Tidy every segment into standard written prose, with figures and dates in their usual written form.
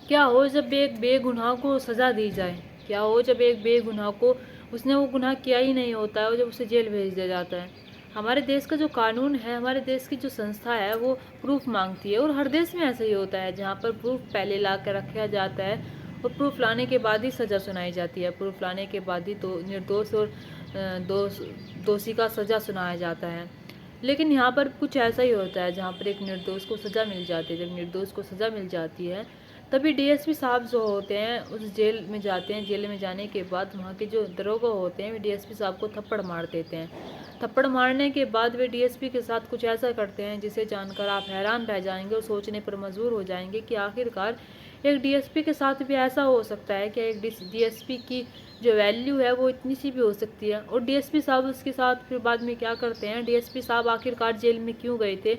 क्या हो जब एक बेगुनाह को सज़ा दी जाए? क्या हो जब एक बेगुनाह को, उसने वो गुनाह किया ही नहीं होता है और जब उसे जेल भेज दिया जाता है? हमारे देश का जो कानून है, हमारे देश की जो संस्था है, वो प्रूफ मांगती है और हर देश में ऐसा ही होता है, जहाँ पर प्रूफ पहले ला कर रखा जाता है और प्रूफ लाने के बाद ही सज़ा सुनाई जाती है। प्रूफ लाने के बाद ही तो निर्दोष और दोषी का सज़ा सुनाया जाता है। लेकिन यहाँ पर कुछ ऐसा ही होता है, जहाँ पर एक निर्दोष को सज़ा मिल जाती है। जब निर्दोष को सज़ा मिल जाती है, तभी डीएसपी साहब जो होते हैं उस जेल में जाते हैं। जेल में जाने के बाद वहाँ के जो दरोगा होते हैं वे डीएसपी साहब को थप्पड़ मार देते हैं। थप्पड़ मारने के बाद वे डीएसपी के साथ कुछ ऐसा करते हैं जिसे जानकर आप हैरान रह जाएंगे और सोचने पर मजबूर हो जाएंगे कि आखिरकार एक डीएसपी के साथ भी ऐसा हो सकता है। क्या एक डीएसपी की जो वैल्यू है वो इतनी सी भी हो सकती है? और डीएसपी साहब उसके साथ फिर बाद में क्या करते हैं? डीएसपी साहब आखिरकार जेल में क्यों गए थे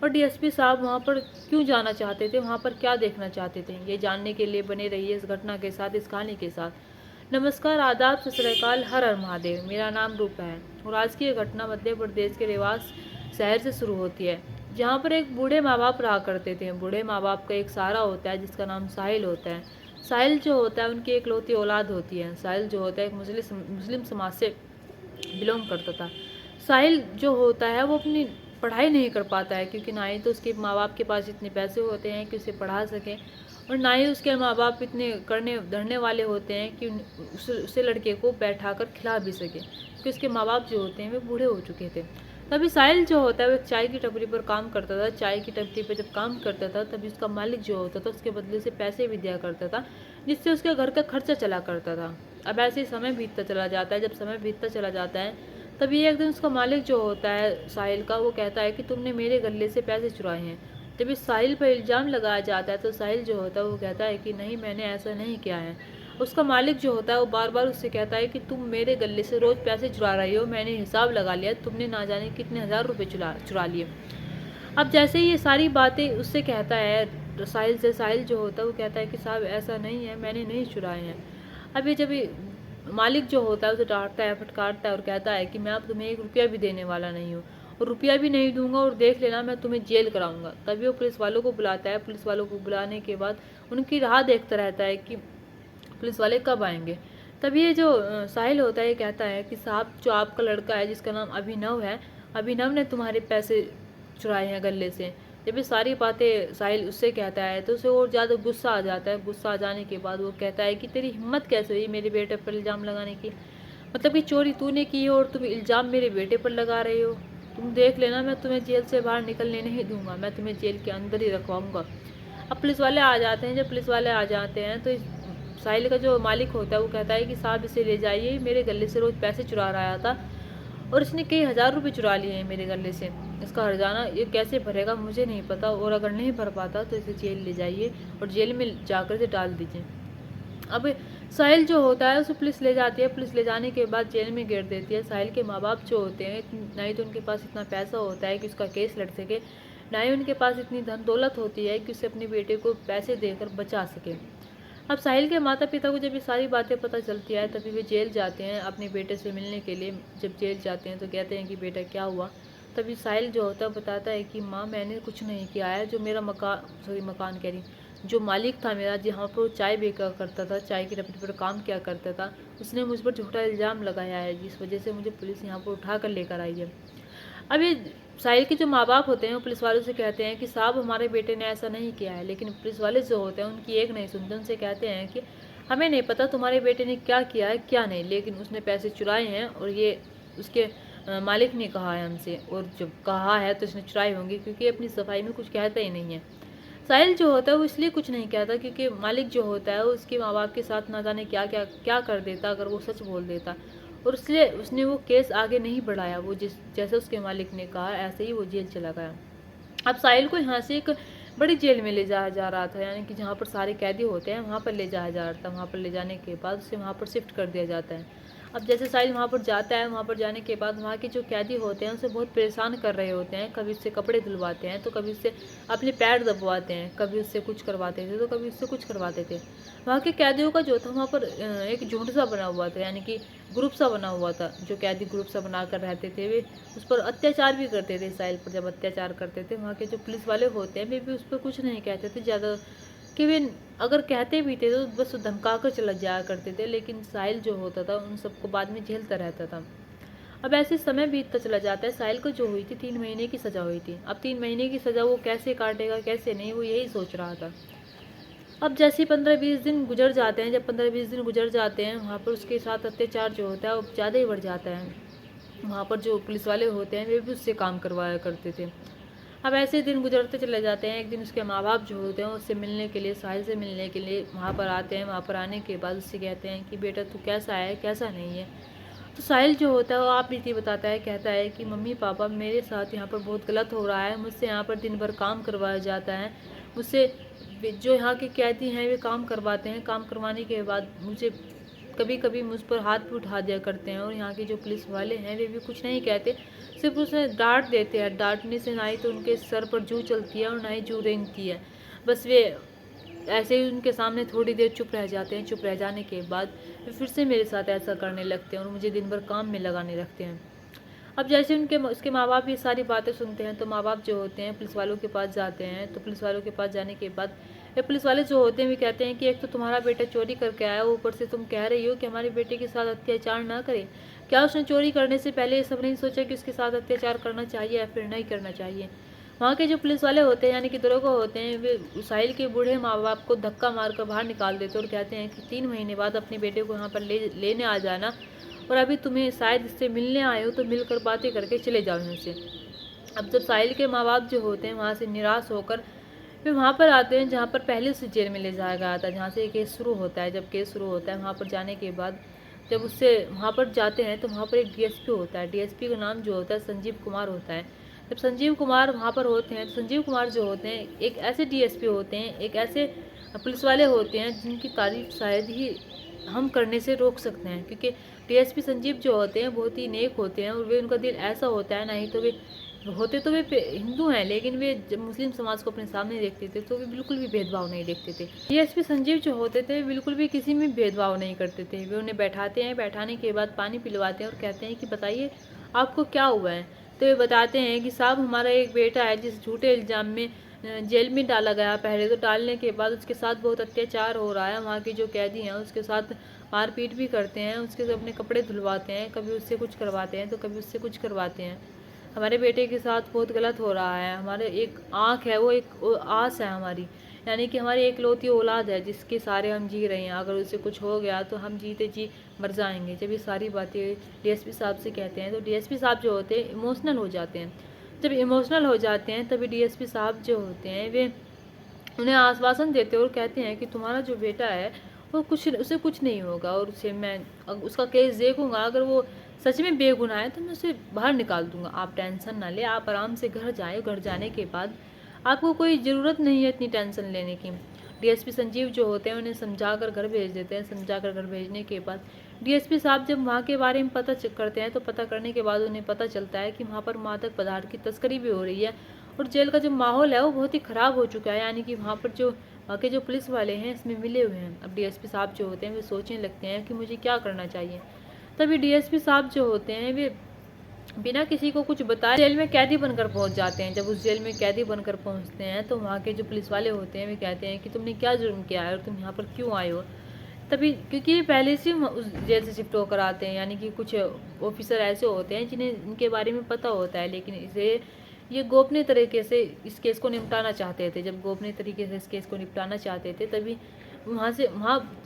और डीएसपी साहब वहाँ पर क्यों जाना चाहते थे, वहाँ पर क्या देखना चाहते थे? ये जानने के लिए बने रहिए इस घटना के साथ, इस कहानी के साथ। नमस्कार, आदाब, सत श्री अकाल, हर हर महादेव। मेरा नाम रूपा है और आज की ये घटना मध्य प्रदेश के रेवास शहर से शुरू होती है, जहाँ पर एक बूढ़े माँ बाप रहा करते थे। बूढ़े माँ बाप का एक सहारा होता है जिसका नाम साहिल होता है। साहिल जो होता है उनकी एक लौती औलाद होती है। साहिल जो होता है एक मुस्लिम समाज से बिलोंग करता था। साहिल जो होता है वो अपनी पढ़ाई नहीं कर पाता है, क्योंकि ना ही तो उसके माँ बाप के पास इतने पैसे होते हैं कि उसे पढ़ा सकें और ना ही उसके माँ बाप इतने करने धरने वाले होते हैं कि उसे लड़के को बैठा कर खिला भी सके, क्योंकि उसके माँ बाप जो होते हैं वे बूढ़े हो चुके थे। तभी साहिल जो होता है वो एक चाय की टपरी पर काम करता था। चाय की टपरी पर जब काम करता था तभी उसका मालिक जो होता था उसके बदले से पैसे भी दिया करता था, जिससे उसके घर का खर्चा चला करता था। अब ऐसे ही समय बीतता चला जाता है। जब समय बीतता चला जाता है तभी एक दिन उसका मालिक जो होता है साहिल का, वो कहता है कि तुमने मेरे गले से पैसे चुराए हैं। जब इस साहिल पर इल्ज़ाम लगाया जाता है तो साहिल जो होता है वो कहता है कि नहीं, मैंने ऐसा नहीं किया है। उसका मालिक जो होता है वो बार बार उससे कहता है कि तुम मेरे गले से रोज़ पैसे चुरा रही हो, मैंने हिसाब लगा लिया, तुमने ना जाने कितने हज़ार रुपये चुरा लिए। अब जैसे ही ये सारी बातें उससे कहता है साहिल से, साहिल जो होता है वो कहता है कि साहब ऐसा नहीं है, मैंने नहीं चुराए हैं। अब ये जब मालिक जो होता है उसे डांटता है, फटकारता है और कहता है कि मैं अब तुम्हें 1 रुपया भी देने वाला नहीं हूँ और रुपया भी नहीं दूंगा और देख लेना मैं तुम्हें जेल कराऊंगा। तभी वो पुलिस वालों को बुलाता है। पुलिस वालों को बुलाने के बाद उनकी राह देखता रहता है कि पुलिस वाले कब आएंगे। तभी ये जो साहिल होता है ये कहता है कि साहब, जो आपका लड़का है जिसका नाम अभिनव है, अभिनव ने तुम्हारे पैसे चुराए हैं गले से। जब ये सारी बातें साहिल उससे कहता है तो उसे और ज़्यादा गुस्सा आ जाता है। गुस्सा आ जाने के बाद वो कहता है कि तेरी हिम्मत कैसे हुई मेरे बेटे पर इल्ज़ाम लगाने की? मतलब कि चोरी तूने की है और तुम इल्ज़ाम मेरे बेटे पर लगा रहे हो। तुम देख लेना, मैं तुम्हें जेल से बाहर निकलने नहीं दूंगा, मैं तुम्हें जेल के अंदर ही रखवाऊंगा। अब पुलिस वाले आ जाते हैं। जब पुलिस वाले आ जाते हैं तो साहिल का जो मालिक होता है वो कहता है कि साहब इसे ले जाइए, मेरे गले से रोज़ पैसे चुरा रहा था और इसने कई हज़ार रुपये चुरा लिए हैं मेरे गले से। इसका हर्जाना ये कैसे भरेगा मुझे नहीं पता, और अगर नहीं भर पाता तो इसे जेल ले जाइए और जेल में जाकर इसे डाल दीजिए। अब साहिल जो होता है उसे पुलिस ले जाती है। पुलिस ले जाने के बाद जेल में घेर देती है। साहिल के माँ बाप जो होते हैं, ना ही तो उनके पास इतना पैसा होता है कि उसका केस लड़ सके, ना ही उनके पास इतनी धन दौलत होती है कि उसे अपने बेटे को पैसे देकर बचा सके। अब साहिल के माता पिता को जब ये सारी बातें पता चलती है तभी वे जेल जाते हैं अपने बेटे से मिलने के लिए। जब जेल जाते हैं तो कहते हैं कि बेटा क्या हुआ? तभी साहिल जो होता है बताता है कि माँ, मैंने कुछ नहीं किया है। जो मेरा मकान कह रही, जो मालिक था मेरा, जहाँ पर वो चाय बेचा करता था, चाय की टपरी पर काम किया करता था, उसने मुझ पर झूठा इल्ज़ाम लगाया है, जिस वजह से मुझे पुलिस यहाँ पर उठा कर लेकर आई है। अब ये साहिल के जो माँ बाप होते हैं वो पुलिस वालों से कहते हैं कि साहब हमारे बेटे ने ऐसा नहीं किया है। लेकिन पुलिस वाले जो होते हैं उनकी एक नहीं सुनते। उनसे कहते हैं कि हमें नहीं पता तुम्हारे बेटे ने क्या किया है क्या नहीं, लेकिन उसने पैसे चुराए हैं और ये उसके मालिक ने कहा है हमसे, और जब कहा है तो उसने चुराए होंगे, क्योंकि अपनी सफाई में कुछ कहता ही नहीं है। साहिल जो होता है वो इसलिए कुछ नहीं कहता क्योंकि मालिक जो होता है वो उसके माँ बाप के साथ ना जाने क्या क्या क्या कर देता अगर वो सच बोल देता, और इसलिए उसने वो केस आगे नहीं बढ़ाया। वो जैसे उसके मालिक ने कहा ऐसे ही वो जेल चला गया। अब साहिल को यहाँ से एक बड़ी जेल में ले जाया जा रहा था, यानी कि जहाँ पर सारे कैदी होते हैं वहाँ पर ले जाया जा रहा था। वहाँ पर ले जाने के बाद उसे वहाँ पर शिफ्ट कर दिया जाता है। अब जैसे साहिल वहाँ पर जाता है, वहाँ पर जाने के बाद वहाँ के जो कैदी होते हैं उसे बहुत परेशान कर रहे होते हैं। कभी उससे कपड़े धुलवाते हैं तो कभी उससे अपने पैर दबवाते हैं, कभी उससे कुछ करवाते थे तो कभी उससे कुछ करवाते थे। वहाँ के कैदियों का जो था वहाँ पर एक झुंड सा बना हुआ था, यानी कि ग्रुप सा बना हुआ था। जो कैदी ग्रुप सा बना कर रहते थे वे उस पर अत्याचार भी करते थे। साहिल पर जब अत्याचार करते थे वहाँ के जो पुलिस वाले होते हैं वे भी उस पर कुछ नहीं कहते थे ज़्यादा, कि वे अगर कहते भी थे तो बस धमका कर चला जाया करते थे, लेकिन साहिल जो होता था उन सबको बाद में झेलता रहता था। अब ऐसे समय बीतता चला जाता है। साहिल को जो हुई थी 3 महीने की सज़ा हुई थी। अब 3 महीने की सज़ा वो कैसे काटेगा कैसे नहीं, वो यही सोच रहा था। अब जैसे 15-20 दिन गुजर जाते हैं, जब 15-20 दिन गुजर जाते हैं, वहाँ पर उसके साथ अत्याचार जो होता है वो ज़्यादा ही बढ़ जाता है। वहाँ पर जो पुलिस वाले होते हैं वे भी उससे काम करवाया करते थे। अब ऐसे दिन गुजरते चले जाते हैं। एक दिन उसके माँ बाप जो होते हैं उससे मिलने के लिए, साहिल से मिलने के लिए वहाँ पर आते हैं। वहाँ पर आने के बाद उससे कहते हैं कि बेटा तू कैसा है कैसा नहीं है। तो साहिल जो होता है वो आप बीती बताता है, कहता है कि मम्मी पापा मेरे साथ यहाँ पर बहुत गलत हो रहा है। मुझसे यहाँ पर दिन भर काम करवाया जाता है। मुझसे जो यहाँ के कैदी हैं वे काम करवाते हैं। काम करवाने के बाद मुझे कभी कभी मुझ पर हाथ भी उठा दिया करते हैं, और यहाँ के जो पुलिस वाले हैं वे भी कुछ नहीं कहते, सिर्फ उसे डांट देते हैं। डांटने से ना ही तो उनके सर पर जू चलती है और ना ही जू रेंगती है। बस वे ऐसे ही उनके सामने थोड़ी देर चुप रह जाते हैं। चुप रह जाने के बाद वे फिर से मेरे साथ ऐसा करने लगते हैं और मुझे दिन भर काम में लगाने लगते हैं। अब जैसे उसके माँ बाप ये सारी बातें सुनते हैं तो माँ बाप जो होते हैं पुलिस वालों के पास जाते हैं। तो पुलिस वालों के पास जाने के बाद ये पुलिस वाले जो होते हैं वे कहते हैं कि एक तो तुम्हारा बेटा चोरी करके आया, ऊपर से तुम कह रही हो कि हमारे बेटे के साथ अत्याचार ना करे। क्या उसने चोरी करने से पहले ये सब नहीं सोचा कि उसके साथ अत्याचार करना चाहिए या फिर नहीं करना चाहिए। वहाँ के जो पुलिस वाले होते हैं यानी कि दरोगा होते हैं, वे साहिल के बूढ़े माँ बाप को धक्का मारकर बाहर निकाल देते और कहते हैं कि 3 महीने बाद अपने बेटे को यहाँ पर लेने आ जाना, और अभी तुम्हें शायद इससे मिलने आए हो तो मिलकर बातें करके चले जाओ यहाँ से। अब जब साहिल के माँ बाप जो होते हैं वहाँ से निराश होकर वे वहाँ पर आते हैं जहाँ पर पहले उसे जेल में ले जाया गया था, जहाँ से केस शुरू होता है। जब केस शुरू होता है वहाँ पर जाने के बाद जब उससे वहाँ पर जाते हैं तो वहाँ पर एक डीएसपी होता है। डीएसपी का नाम जो होता है संजीव कुमार होता है। जब संजीव कुमार वहाँ पर होते हैं तो संजीव कुमार जो होते हैं एक ऐसे डीएसपी होते हैं, एक ऐसे पुलिस वाले होते हैं जिनकी तारीफ शायद ही हम करने से रोक सकते हैं, क्योंकि डीएसपी संजीव जो होते हैं बहुत ही नेक होते हैं और वे उनका दिल ऐसा होता है, नहीं तो वे होते तो वे हिंदू हैं लेकिन वे जब मुस्लिम समाज को अपने सामने देखते थे तो वे बिल्कुल भी भेदभाव नहीं देखते थे। डीएसपी संजीव जो होते थे बिल्कुल भी किसी में भेदभाव नहीं करते थे। वे उन्हें बैठाते हैं, बैठाने के बाद पानी पिलवाते हैं और कहते हैं कि बताइए आपको क्या हुआ है। तो वे बताते हैं कि साहब हमारा एक बेटा है जिस झूठे इल्ज़ाम में जेल में डाला गया। पहले तो डालने के बाद उसके साथ बहुत अत्याचार हो रहा है। वहाँ के जो कैदी हैं उसके साथ मारपीट भी करते हैं, उसके अपने कपड़े धुलवाते हैं, कभी उससे कुछ करवाते हैं तो कभी उससे कुछ करवाते हैं। हमारे बेटे के साथ बहुत गलत हो रहा है। हमारे एक आँख है वो एक आस है हमारी, यानी कि हमारी एक लौती औलाद है जिसके सहारे हम जी रहे हैं। अगर उसे कुछ हो गया तो हम जीते जी मर जाएंगे। जब ये सारी बातें डीएसपी साहब से कहते हैं तो डीएसपी साहब जो होते हैं इमोशनल हो जाते हैं। जब इमोशनल हो जाते हैं तभी डीएसपी साहब जो होते हैं वे उन्हें आश्वासन देते हैं और कहते हैं कि तुम्हारा जो बेटा है वो उसे कुछ नहीं होगा, और उसे मैं उसका केस देखूंगा। अगर वो सच में बेगुनाह है तो मैं उसे बाहर निकाल दूंगा। आप टेंशन ना ले, आप आराम से घर जाए। घर जाने के बाद आपको कोई ज़रूरत नहीं है इतनी टेंशन लेने की। डीएसपी संजीव जो होते हैं उन्हें समझाकर घर भेज देते हैं। समझाकर घर भेजने के बाद डीएसपी साहब जब वहाँ के बारे में पता करते हैं तो पता करने के बाद उन्हें पता चलता है कि वहाँ पर मादक पदार्थ की तस्करी भी हो रही है और जेल का जो माहौल है वो बहुत ही ख़राब हो चुका है, यानी कि वहाँ पर जो वहाँ के जो पुलिस वाले हैं इसमें मिले हुए हैं। अब डीएसपी साहब जो होते हैं वे सोचने लगते हैं कि मुझे क्या करना चाहिए। तभी डीएसपी साहब जो होते हैं वे बिना किसी को कुछ बताए जेल में कैदी बनकर पहुंच जाते हैं। जब उस जेल में कैदी बनकर पहुंचते हैं तो वहाँ के जो पुलिस वाले होते हैं वे कहते हैं कि तुमने क्या जुर्म किया है और तुम यहाँ पर क्यों आए हो। तभी क्योंकि ये पहले से उस जेल से शिफ्ट होकर आते हैं, यानी कि कुछ ऑफिसर ऐसे होते हैं जिन्हें इनके बारे में पता होता है, लेकिन इसे ये गोपनीय तरीके से इस केस को निपटाना चाहते थे। जब गोपनीय तरीके से इस केस को निपटाना चाहते थे तभी वहाँ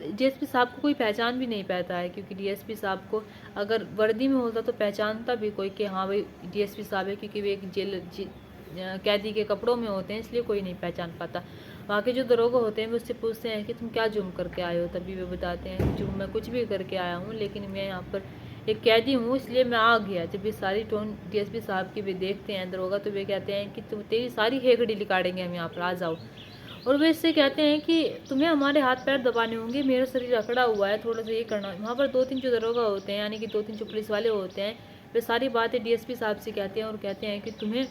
डीएसपी साहब को कोई पहचान भी नहीं पाता है, क्योंकि डीएसपी साहब को अगर वर्दी में होता तो पहचानता भी कोई कि हाँ भाई डीएसपी साहब है, क्योंकि वे एक कैदी के कपड़ों में होते हैं इसलिए कोई नहीं पहचान पाता। वहाँ के जो दरोगा होते हैं वे उससे पूछते हैं कि तुम क्या जुर्म करके आए हो। तभी वे बताते हैं कि जुर्म मैं कुछ भी करके आया हूँ, लेकिन मैं यहाँ पर एक कैदी हूँ इसलिए मैं आ गया। जब ये सारी टोन डीएसपी साहब की वे देखते हैं दरोगा तो वे कहते हैं कि तुम तेरी सारी हेगड़ी निकालेंगे, हम यहाँ पर आ जाओ। और वे इससे कहते हैं कि तुम्हें हमारे हाथ पैर दबाने होंगे, मेरा शरीर अकड़ा हुआ है, थोड़ा सा ये करना। वहाँ पर 2-3 जो दरोगा होते हैं यानी कि 2-3 जो पुलिस वाले होते हैं वे सारी बातें डीएसपी साहब से कहते हैं और कहते हैं कि तुम्हें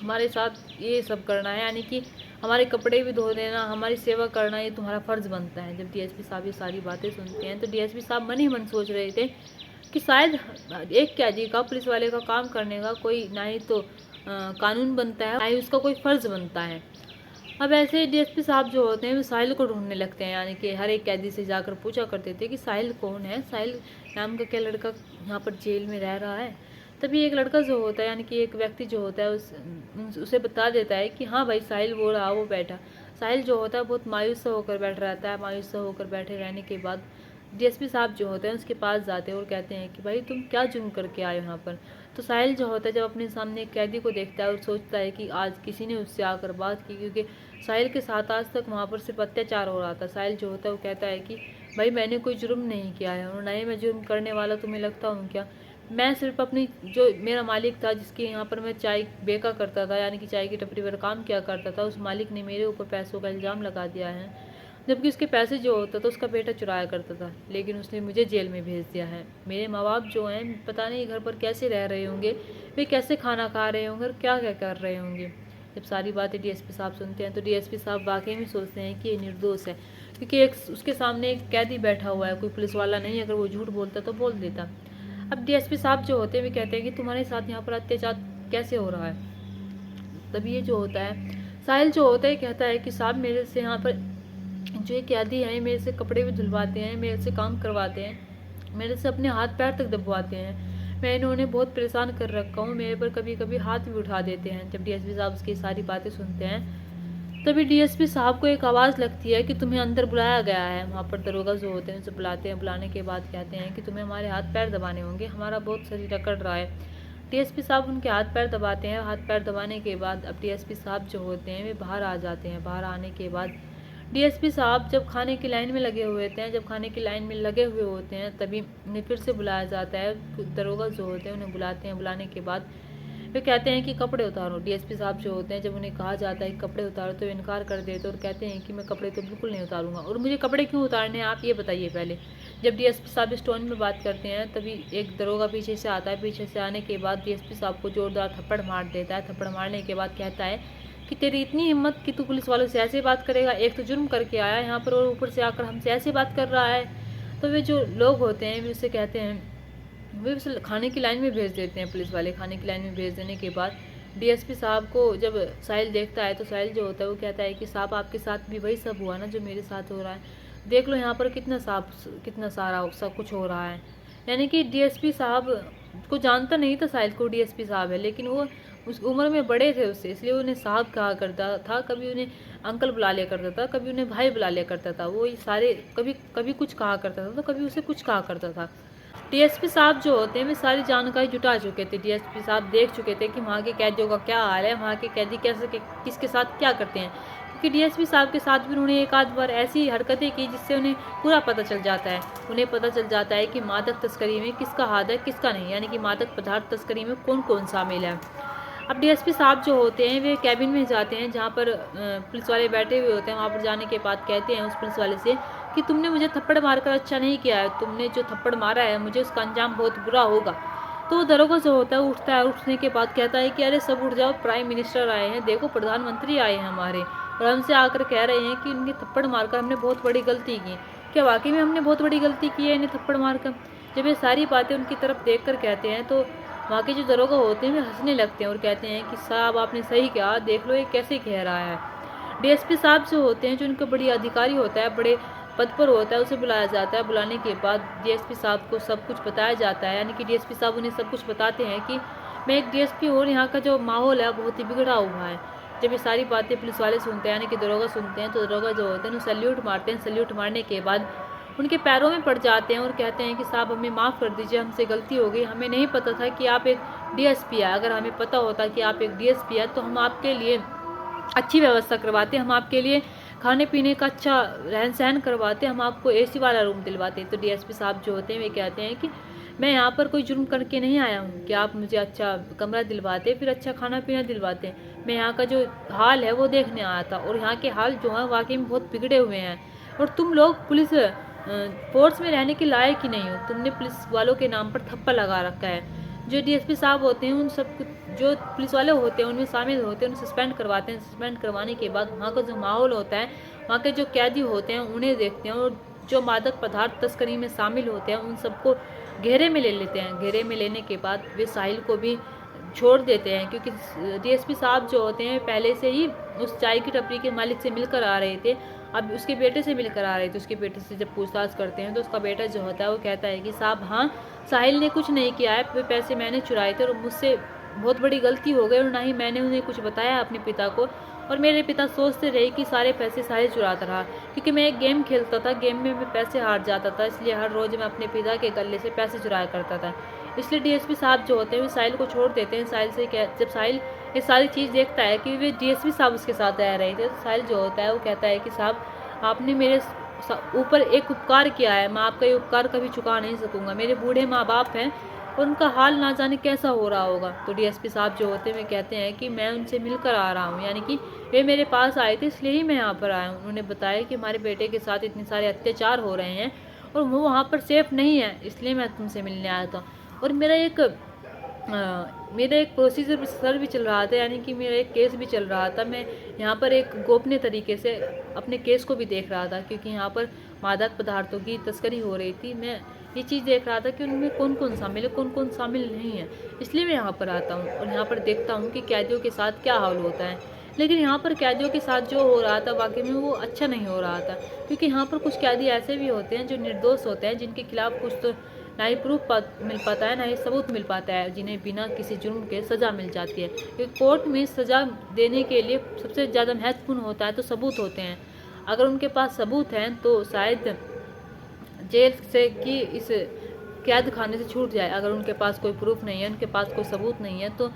हमारे साथ ये सब करना है, यानी कि हमारे कपड़े भी धो देना, हमारी सेवा करना, ये तुम्हारा फ़र्ज़ बनता है। जब डीएसपी साहब ये सारी बातें सुनते हैं तो डीएसपी साहब मन ही मन सोच रहे थे कि शायद एक कैदी का पुलिस वाले का काम करने का कोई ना ही तो कानून बनता है ना ही उसका कोई फ़र्ज़ बनता है। अब ऐसे डीएसपी साहब जो होते हैं वो साहिल को ढूंढने लगते हैं, यानी कि हर एक कैदी से जाकर पूछा करते थे कि साहिल कौन है, साहिल नाम का क्या लड़का यहाँ पर जेल में रह रहा है। तभी एक लड़का जो होता है, यानी कि एक व्यक्ति जो होता है उसे बता देता है कि हाँ भाई साहिल वो रहा, वो बैठा। साहिल जो होता है बहुत मायूस सा होकर बैठ रहता है। मायूस सा होकर बैठे रहने के बाद डीएसपी साहब जो होते हैं उसके पास जाते हैं और कहते हैं कि भाई तुम क्या जुर्म करके आए हो यहाँ पर। तो साहिल जो होता है जब अपने सामने एक कैदी को देखता है और सोचता है कि आज किसी ने उससे आकर बात की, क्योंकि साहिल के साथ आज तक वहाँ पर सिर्फ अत्याचार हो रहा था। साहिल जो होता है वो कहता है कि भाई मैंने कोई जुर्म नहीं किया है और ना ही मैं जुर्म करने वाला तुम्हें लगता हूँ क्या। मैं सिर्फ अपनी जो मेरा मालिक था जिसके यहाँ पर मैं चाय बेचा करता था, यानी कि चाय की टपरी पर काम किया करता था, उस मालिक ने मेरे ऊपर पैसों का इल्ज़ाम लगा दिया है। जबकि उसके पैसे जो होता था उसका बेटा चुराया करता था, लेकिन उसने मुझे जेल में भेज दिया है। मेरे माँ बाप जो हैं पता नहीं घर पर कैसे रह रहे होंगे, वे कैसे खाना खा रहे होंगे और क्या क्या कर रहे होंगे। जब सारी बातें डीएसपी साहब सुनते हैं तो डीएसपी साहब वाकई में सोचते हैं कि ये निर्दोष है, क्योंकि एक उसके सामने एक कैदी बैठा हुआ है, कोई पुलिस वाला नहीं। अगर वो झूठ बोलता तो बोल देता। अब डीएसपी साहब जो होते हैं वे कहते हैं कि तुम्हारे साथ यहाँ पर अत्याचार कैसे हो रहा है। तभी ये जो होता है साहिल जो होता है कहता है कि साहब मेरे से यहाँ पर जो ये कैदी हैं मेरे से कपड़े भी धुलवाते हैं, मेरे से काम करवाते हैं, मेरे से अपने हाथ पैर तक दबवाते हैं। मैं इन्होंने बहुत परेशान कर रखा हूँ, मेरे पर कभी कभी हाथ भी उठा देते हैं। जब डीएसपी साहब उसकी सारी बातें सुनते हैं तभी डीएसपी साहब को एक आवाज़ लगती है कि तुम्हें अंदर बुलाया गया है। वहाँ पर दरोगा जो होते हैं उसे बुलाते हैं। बुलाने के बाद कहते हैं कि तुम्हें हमारे हाथ पैर दबाने होंगे, हमारा बहुत शरीर अकड़ रहा है। डीएसपी साहब उनके हाथ पैर दबाते हैं। हाथ पैर दबाने के बाद अब डीएसपी साहब जो होते हैं वे बाहर आ जाते हैं। बाहर आने के बाद डीएसपी साहब जब खाने की लाइन में लगे हुए थे, जब खाने की लाइन में लगे हुए होते हैं तभी उन्हें फिर से बुलाया जाता है। दरोगा जो होते हैं उन्हें बुलाते हैं। बुलाने के बाद वे कहते हैं कि कपड़े उतारो। डीएसपी साहब जो होते हैं जब उन्हें कहा जाता है कि कपड़े उतारो तो वे इनकार कर देते और कहते हैं कि मैं कपड़े तो बिल्कुल नहीं उतारूंगा, और मुझे कपड़े क्यों उतारने हैं आप ये बताइए पहले। जब डीएसपी साहब इस टोन में बात करते हैं तभी एक दरोगा पीछे से आता है। पीछे से आने के बाद डीएसपी साहब को जोरदार थप्पड़ मार देता है। थप्पड़ मारने के बाद कहता है कि तेरी इतनी हिम्मत कि तू पुलिस वालों से ऐसे बात करेगा, एक तो जुर्म करके आया यहाँ पर और ऊपर से आकर हमसे ऐसे बात कर रहा है। तो वे जो लोग होते हैं वे उसे कहते हैं, वे उसे खाने की लाइन में भेज देते हैं। पुलिस वाले खाने की लाइन में भेज देने के बाद डीएसपी साहब को जब साहिल देखता है तो साहिल जो होता है वो कहता है कि साहब आपके साथ भी वही सब हुआ ना जो मेरे साथ हो रहा है, देख लो यहाँ पर कितना सारा सब कुछ हो रहा है। यानी कि डीएसपी साहब को जानता नहीं था साहिल को डीएसपी साहब है, लेकिन वो उस उम्र में बड़े थे उससे, इसलिए उन्हें साहब कहा करता था। कभी उन्हें अंकल बुला लिया करता था, कभी उन्हें भाई बुला लिया करता था। वो सारे कभी कभी कुछ कहा करता था तो कभी उसे कुछ कहा करता था। डीएसपी साहब जो होते हैं वे सारी जानकारी जुटा चुके थे। डीएसपी साहब देख चुके थे कि वहाँ के कैदियों का क्या हाल है, वहाँ के कैदी कैसे किसके साथ क्या करते हैं, क्योंकि डीएसपी साहब के साथ भी उन्होंने एक आध बार ऐसी हरकतें की जिससे उन्हें पूरा पता चल जाता है। उन्हें पता चल जाता है कि मादक तस्करी में किसका हाथ है किसका नहीं, यानी कि मादक पदार्थ तस्करी में कौन कौन शामिल है। अब डीएसपी साहब जो होते हैं वे कैबिन में जाते हैं जहाँ पर पुलिस वाले बैठे हुए होते हैं। वहाँ पर जाने के बाद कहते हैं उस पुलिस वाले से कि तुमने मुझे थप्पड़ मारकर अच्छा नहीं किया है, तुमने जो थप्पड़ मारा है मुझे उसका अंजाम बहुत बुरा होगा। तो दरोगा जो होता है उठता है। उठने के बाद कहता है कि अरे सब उठ जाओ, प्राइम मिनिस्टर आए हैं, देखो प्रधानमंत्री आए हैं हमारे, और हमसे आकर कह रहे हैं कि इनके थप्पड़ मारकर हमने बहुत बड़ी गलती की। क्या वाकई में हमने बहुत बड़ी गलती की है इन्हें थप्पड़ मारकर? जब ये सारी बातें उनकी तरफ देख कर कहते हैं तो वहाँ के जो दरोगा होते हैं वे हंसने लगते हैं और कहते हैं कि साहब आपने सही कहा, देख लो ये कैसे कह रहा है। डीएसपी साहब जो होते हैं जो उनका बड़ी अधिकारी होता है, बड़े पद पर होता है, उसे बुलाया जाता है। बुलाने के बाद डीएसपी साहब को सब कुछ बताया जाता है, यानी कि डीएसपी साहब उन्हें सब कुछ बताते हैं कि मैं एक डीएसपी और यहाँ का जो माहौल है बहुत ही बिगड़ा हुआ है। जब ये सारी बातें पुलिस वाले सुनते हैं, यानी कि दरोगा सुनते हैं, तो दरोगा जो होते हैं वो सैल्यूट मारते हैं। सैल्यूट मारने के बाद उनके पैरों में पड़ जाते हैं और कहते हैं कि साहब हमें माफ़ कर दीजिए, हमसे गलती हो गई, हमें नहीं पता था कि आप एक डीएसपी है। अगर हमें पता होता कि आप एक डीएसपी है तो हम आपके लिए अच्छी व्यवस्था करवाते, हम आपके लिए खाने पीने का अच्छा रहन सहन करवाते, हम आपको एसी वाला रूम दिलवाते। तो डीएसपी साहब जो होते हैं वे कहते हैं कि मैं यहाँ पर कोई जुर्म करके नहीं आया हूँ कि आप मुझे अच्छा कमरा दिलवाते फिर अच्छा खाना पीना दिलवाते। मैं यहाँ का जो हाल है वो देखने आया था, और यहाँ के हाल जो है वाकई में बहुत बिगड़े हुए हैं, और तुम लोग पुलिस फोर्स में रहने के लायक ही नहीं हो, तुमने पुलिस वालों के नाम पर थप्पा लगा रखा है। जो डीएसपी साहब होते हैं उन सब जो पुलिस वाले होते हैं उनमें शामिल होते हैं, उन्हें सस्पेंड करवाते हैं। सस्पेंड करवाने के बाद वहाँ का जो माहौल होता है, वहाँ के जो कैदी होते हैं उन्हें देखते हैं, और जो मादक पदार्थ तस्करी में शामिल होते हैं उन सबको घेरे में ले लेते हैं। घेरे में लेने के बाद वे साहिल को भी छोड़ देते हैं, क्योंकि डीएसपी साहब जो होते हैं पहले से ही उस चाय की टपरी के मालिक से मिलकर आ रहे थे, अब उसके बेटे से मिलकर आ रहे थे। उसके बेटे से जब पूछताछ करते हैं तो उसका बेटा जो होता है वो कहता है कि साहब हाँ, साहिल ने कुछ नहीं किया है, वे पैसे मैंने चुराए थे और मुझसे बहुत बड़ी गलती हो गई और ना ही मैंने उन्हें कुछ बताया अपने पिता को। और मेरे पिता सोचते रहे कि सारे पैसे साहिल चुराता रहा, क्योंकि मैं एक गेम खेलता था, गेम में मैं पैसे हार जाता था, इसलिए हर रोज़ मैं अपने पिता के गले से पैसे चुराया करता था। इसलिए डीएसपी साहब जो होते हैं वे साहिल को छोड़ देते हैं। साहिल से जब साहिल ये सारी चीज़ देखता है कि वे डीएसपी साहब उसके साथ रह रहे थे, तो साहिल जो होता है वो कहता है कि साहब आपने मेरे ऊपर एक उपकार किया है, मैं आपका ये उपकार कभी चुका नहीं सकूंगा। मेरे बूढ़े माँ बाप हैं और उनका हाल ना जाने कैसा हो रहा होगा। तो डीएसपी साहब जो होते हैं वे कहते हैं कि मैं उनसे मिलकर आ रहा हूँ, यानी कि वे मेरे पास आए थे इसलिए ही मैं यहाँ पर आया हूँ। उन्होंने बताया कि हमारे बेटे के साथ इतने सारे अत्याचार हो रहे हैं और वो वहाँ पर सेफ नहीं है, इसलिए मैं तुमसे मिलने आया था। और मेरा एक प्रोसीजर सर भी चल रहा था, यानी कि मेरा एक केस भी चल रहा था। मैं यहाँ पर एक गोपनीय तरीके से अपने केस को भी देख रहा था, क्योंकि यहाँ पर मादक पदार्थों की तस्करी हो रही थी। मैं ये चीज़ देख रहा था कि उनमें कौन कौन शामिल है, कौन कौन शामिल नहीं है, इसलिए मैं यहाँ पर आता हूँ और यहाँ पर देखता हूँ कि कैदियों के साथ क्या हाल होता है। लेकिन यहाँ पर कैदियों के साथ जो हो रहा था वाकई में वो अच्छा नहीं हो रहा था, क्योंकि यहाँ पर कुछ कैदी ऐसे भी होते हैं जो निर्दोष होते हैं, जिनके खिलाफ कुछ तो ना ही प्रूफ मिल पाता है, ना ही सबूत मिल पाता है, जिन्हें बिना किसी जुर्म के सज़ा मिल जाती है। क्योंकि कोर्ट में सज़ा देने के लिए सबसे ज़्यादा महत्वपूर्ण होता है तो सबूत होते हैं। अगर उनके पास सबूत हैं तो शायद जेल से कि इस कैद खाने से छूट जाए। अगर उनके पास कोई प्रूफ नहीं है, उनके पास कोई सबूत नहीं है, तो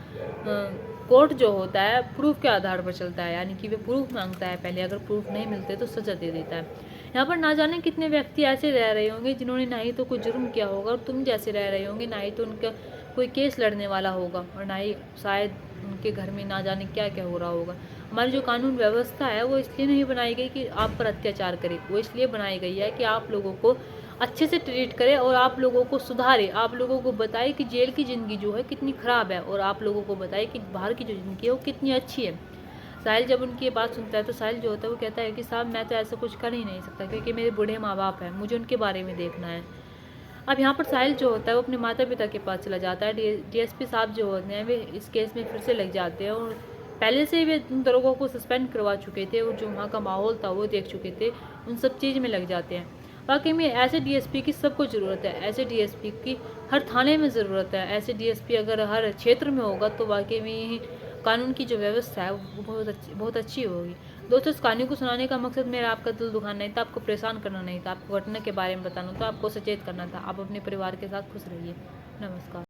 कोर्ट जो होता है प्रूफ के आधार पर चलता है, यानी कि वे प्रूफ मांगता है पहले, अगर प्रूफ नहीं मिलते तो सज़ा दे देता है। यहाँ पर ना जाने कितने व्यक्ति ऐसे रह रहे होंगे जिन्होंने ना ही तो कोई जुर्म किया होगा और तुम जैसे रह रहे होंगे, ना ही तो उनका कोई केस लड़ने वाला होगा और ना ही शायद उनके घर में ना जाने क्या क्या हो रहा होगा। हमारी जो कानून व्यवस्था है वो इसलिए नहीं बनाई गई कि आप पर अत्याचार करे, वो इसलिए बनाई गई है कि आप लोगों को अच्छे से ट्रीट करे और आप लोगों को सुधारे, आप लोगों को बताए कि जेल की ज़िंदगी जो है कितनी ख़राब है और आप लोगों को बताए कि बाहर की जो ज़िंदगी है वो कितनी अच्छी है। साहिल जब उनकी ये बात सुनता है तो साहिल जो होता है वो कहता है कि साहब मैं तो ऐसा कुछ कर ही नहीं सकता, क्योंकि मेरे बूढ़े माँ बाप हैं, मुझे उनके बारे में देखना है। अब यहाँ पर साहिल जो होता है वो अपने माता पिता के पास चला जाता है। डीएसपी साहब जो होते हैं वे इस केस में फिर से लग जाते हैं और पहले से वे उन दरोगों को सस्पेंड करवा चुके थे और जो वहाँ का माहौल था वो देख चुके थे, उन सब चीज़ में लग जाते हैं। वाकई में ऐसे डीएसपी की सबको ज़रूरत है, ऐसे डीएसपी की हर थाने में ज़रूरत है। ऐसे डीएसपी अगर हर क्षेत्र में होगा तो वाकई में कानून की जो व्यवस्था है वो बहुत अच्छी होगी। दोस्तों, इस कहानी को सुनाने का मकसद मेरा आपका दिल दुखाना नहीं था, आपको परेशान करना नहीं था, आपको घटना के बारे में बताना था, आपको सचेत करना था। आप अपने परिवार के साथ खुश रहिए। नमस्कार।